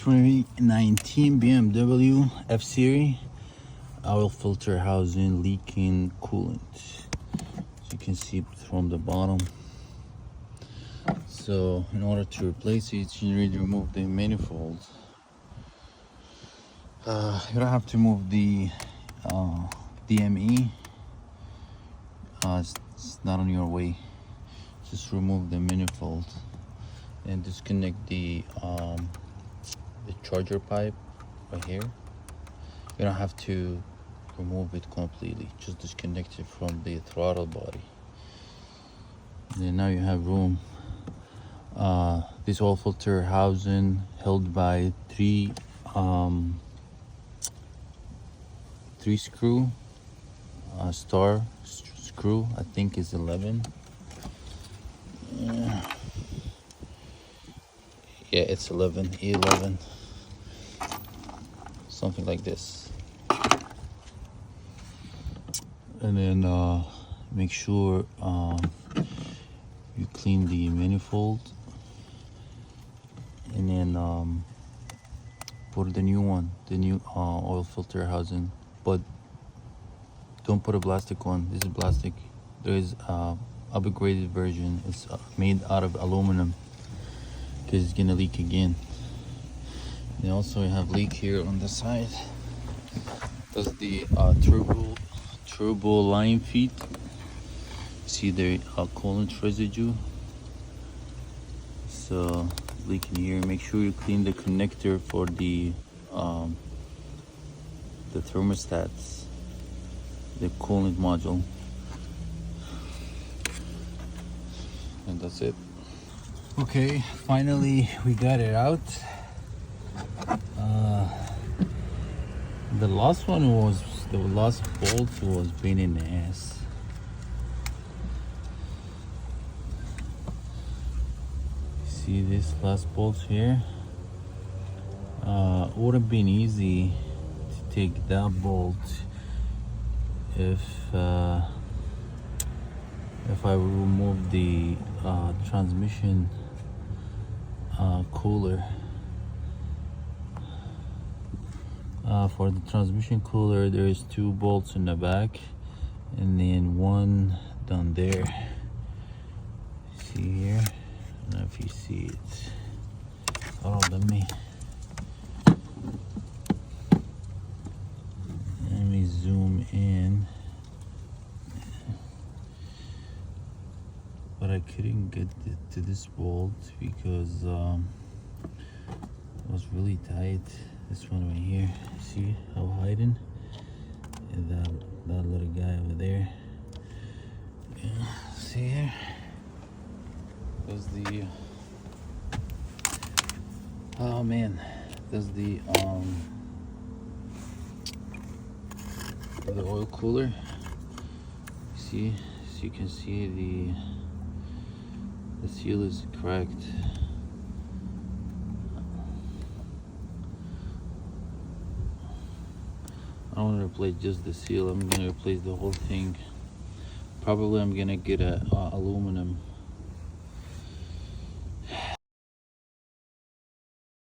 2019 BMW F Series oil filter housing leaking coolant. As you can see from the bottom. So in order to replace it, you need to remove the manifold. You don't have to move the DME. It's not on your way. Just remove the manifold and disconnect the charger pipe right here. You don't have to remove it completely, just disconnect it from the throttle body. And then now you have room. This oil filter housing held by three screw star screw. I think is 11. Yeah, it's 11, E11, something like this. And then make sure you clean the manifold, and then put the new one, the new oil filter housing. But don't put a plastic one. This is plastic. There is upgraded version. It's made out of aluminum because it's gonna leak again. And also we have leak here on the side. That's the turbo line feet. See the coolant residue. So leaking here. Make sure you clean the connector for the thermostats, the coolant module. And that's it. Okay, finally we got it out. The last bolt was pain in the ass. See this last bolt here? Would have been easy to take that bolt if I remove the transmission cooler. For the transmission cooler, there's 2 bolts in the back and then one down there. See here? I don't know if you see it. Oh, let me zoom in. But I couldn't get to this bolt because it was really tight. This one right here, see how hiding? And that little guy over there. Yeah, see here? There's the oh man, there's the oil cooler. See, as you can see, the seal is cracked. I don't want to replace just the seal. I'm gonna replace the whole thing. Probably I'm gonna get a aluminum